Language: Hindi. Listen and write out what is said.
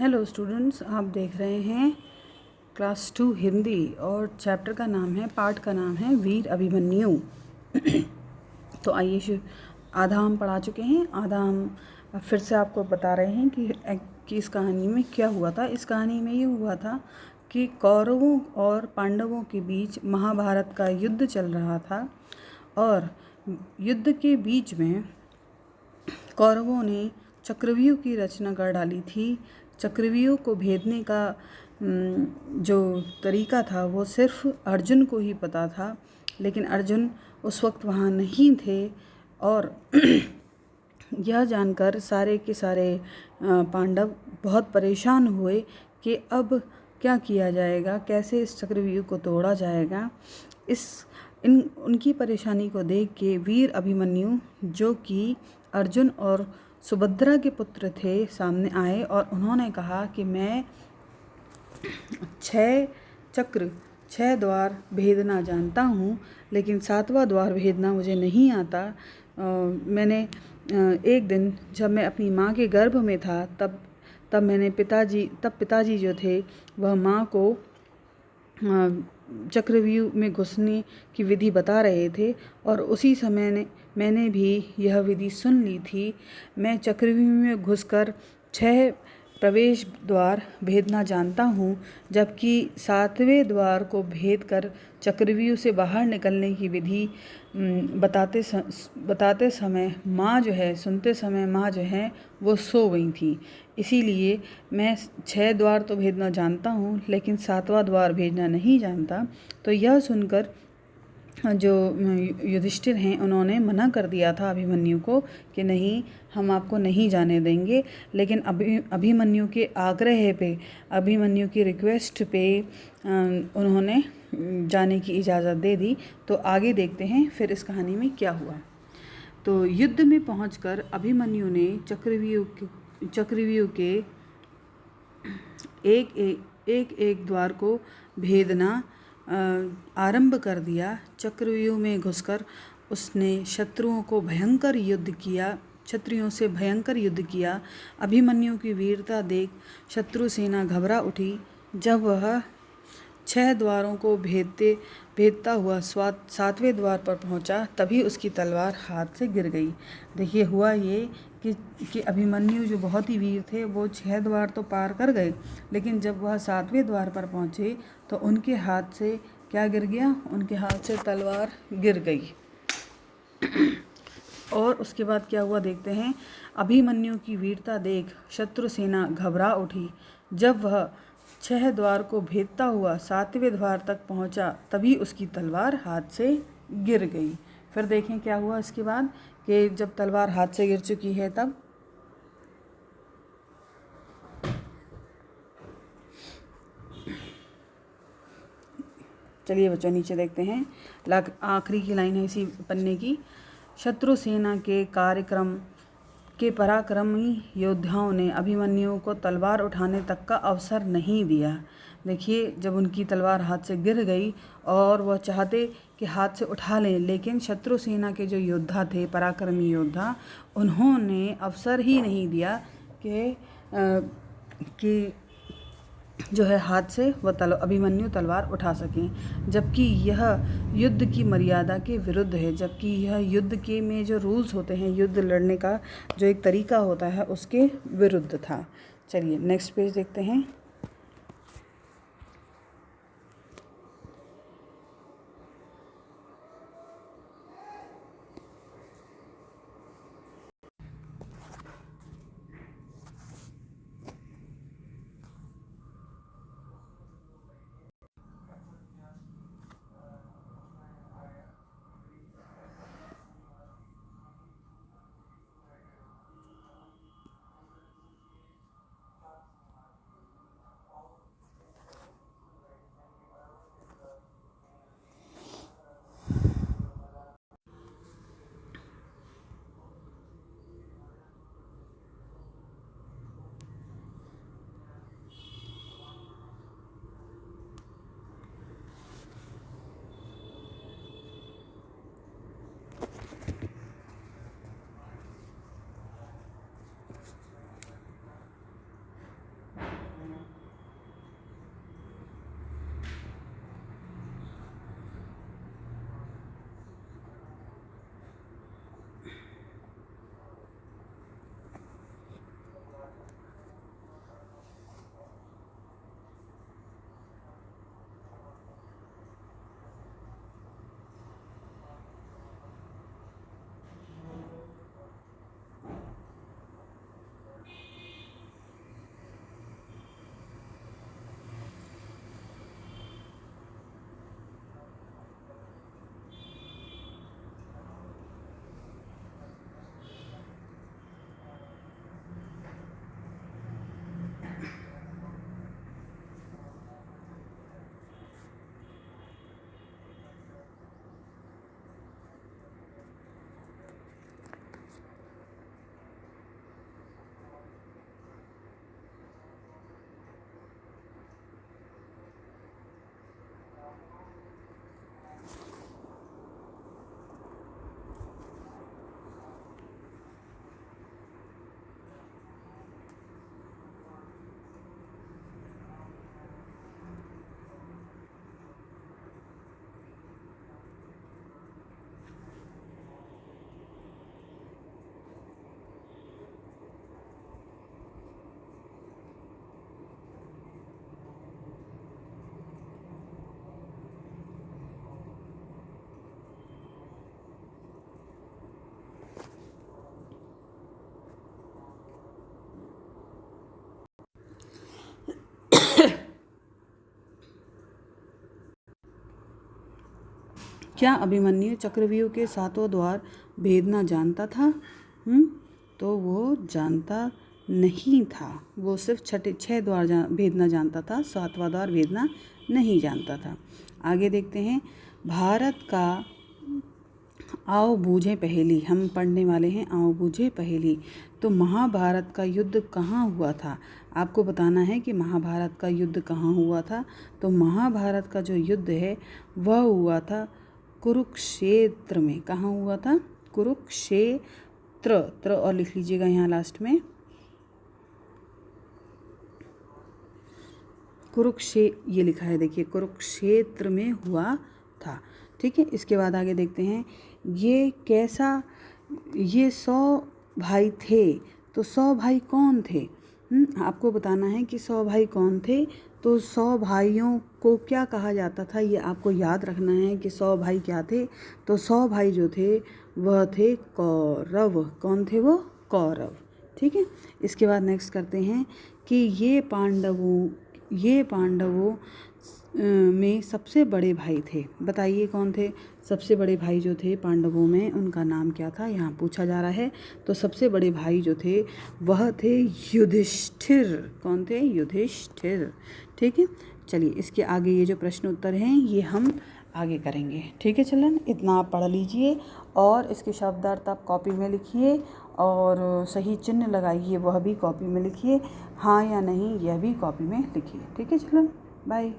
हेलो स्टूडेंट्स, आप देख रहे हैं क्लास 2 हिंदी और चैप्टर का नाम है, पार्ट का नाम है वीर अभिमन्यु। तो आइए, आधा हम पढ़ा चुके हैं, आधा हम फिर से आपको बता रहे हैं कि इस कहानी में क्या हुआ था। इस कहानी में ये हुआ था कि कौरवों और पांडवों के बीच महाभारत का युद्ध चल रहा था और युद्ध के बीच में कौरवों ने चक्रव्यूह की रचना कर डाली थी। चक्रव्यूह को भेदने का जो तरीका था वो सिर्फ अर्जुन को ही पता था, लेकिन अर्जुन उस वक्त वहाँ नहीं थे और यह जानकर सारे के सारे पांडव बहुत परेशान हुए कि अब क्या किया जाएगा, कैसे इस चक्रव्यूह को तोड़ा जाएगा। उनकी परेशानी को देख के वीर अभिमन्यु, जो कि अर्जुन और सुभद्रा के पुत्र थे, सामने आए और उन्होंने कहा कि मैं 6 द्वार भेदना जानता हूँ, लेकिन 7वां द्वार भेदना मुझे नहीं आता। मैंने एक दिन जब मैं अपनी माँ के गर्भ में था तब पिताजी जो थे वह माँ को चक्रव्यूह में घुसने की विधि बता रहे थे और उसी समय मैंने भी यह विधि सुन ली थी। मैं चक्रव्यूह में घुसकर 6 प्रवेश द्वार भेदना जानता हूँ, जबकि 7वें द्वार को भेद कर चक्रव्यूह से बाहर निकलने की विधि बताते समय सुनते समय माँ जो है वो सो गई थी। इसीलिए मैं 6 द्वार तो भेदना जानता हूँ, लेकिन 7वां द्वार भेदना नहीं जानता। तो यह सुनकर जो युधिष्ठिर हैं उन्होंने मना कर दिया था अभिमन्यु को कि नहीं, हम आपको नहीं जाने देंगे। लेकिन अभिमन्यु के आग्रह पे, अभिमन्यु की रिक्वेस्ट पे उन्होंने जाने की इजाज़त दे दी। तो आगे देखते हैं फिर इस कहानी में क्या हुआ। तो युद्ध में पहुंचकर अभिमन्यु ने चक्रव्यूह के एक द्वार को भेदना आरंभ कर दिया। चक्रव्यूह में घुसकर उसने क्षत्रियों से भयंकर युद्ध किया। अभिमन्यु की वीरता देख शत्रु सेना घबरा उठी। जब वह 6 द्वारों को भेदता हुआ 7वें द्वार पर पहुंचा, तभी उसकी तलवार हाथ से गिर गई। देखिए, हुआ ये कि अभिमन्यु जो बहुत ही वीर थे वो 6 द्वार तो पार कर गए, लेकिन जब वह 7वें द्वार पर पहुंचे तो उनके हाथ से क्या गिर गया? उनके हाथ से तलवार गिर गई। और उसके बाद क्या हुआ देखते हैं। अभिमन्यु की वीरता देख शत्रु सेना घबरा उठी। जब वह 6 द्वार को भेदता हुआ 7वें द्वार तक पहुंचा, तभी उसकी तलवार हाथ से गिर गई। फिर देखें क्या हुआ इसके बाद कि जब तलवार हाथ से गिर चुकी है तब चलिए बच्चों नीचे देखते हैं। आखिरी की लाइन है इसी पन्ने की। शत्रु सेना के पराक्रमी योद्धाओं ने अभिमन्यु को तलवार उठाने तक का अवसर नहीं दिया। देखिए, जब उनकी तलवार हाथ से गिर गई और वह चाहते कि हाथ से उठा लें, लेकिन शत्रु सेना के जो योद्धा थे, पराक्रमी योद्धा, उन्होंने अवसर ही नहीं दिया कि जो है हाथ से वह अभिमन्यु तलवार उठा सकें, जबकि यह युद्ध की मर्यादा के विरुद्ध है, जबकि यह युद्ध के में जो रूल्स होते हैं, युद्ध लड़ने का जो एक तरीका होता है, उसके विरुद्ध था। चलिए नेक्स्ट पेज देखते हैं। क्या अभिमन्यु चक्रव्यूह के सातों द्वार भेदना जानता था? तो वो जानता नहीं था। वो सिर्फ 6 द्वार भेदना जानता था, 7वां द्वार भेदना नहीं जानता था। आगे देखते हैं, भारत का आओ बूझे पहेली, हम पढ़ने वाले हैं आओ बूझे पहेली। तो महाभारत का युद्ध कहाँ हुआ था? आपको बताना है कि महाभारत का युद्ध कहाँ हुआ था। तो महाभारत का जो युद्ध है वह हुआ था कुरुक्षेत्र में। कहाँ हुआ था? कुरुक्षेत्र, त्र और लिख लीजिएगा यहाँ लास्ट में। ये लिखा है, देखिए कुरुक्षेत्र में हुआ था। ठीक है, इसके बाद आगे देखते हैं, ये 100 भाई थे। तो 100 भाई कौन थे? आपको बताना है कि 100 भाई कौन थे। तो 100 भाइयों को क्या कहा जाता था, ये आपको याद रखना है कि 100 भाई क्या थे। तो 100 भाई जो थे वह थे कौरव। कौन थे वो? कौरव। ठीक है, इसके बाद नेक्स्ट करते हैं कि ये पांडवों में सबसे बड़े भाई थे। बताइए कौन थे सबसे बड़े भाई जो थे पांडवों में, उनका नाम क्या था, यहाँ पूछा जा रहा है। तो सबसे बड़े भाई जो थे वह थे युधिष्ठिर। कौन थे? युधिष्ठिर। ठीक है, चलिए इसके आगे ये जो प्रश्न उत्तर हैं ये हम आगे करेंगे। ठीक है चलन, इतना आप पढ़ लीजिए और इसके शब्दार्थ आप कॉपी में लिखिए और सही चिन्ह लगाइए, वह भी कॉपी में लिखिए। हाँ या नहीं यह भी कॉपी में लिखिए। ठीक है चलन, बाय।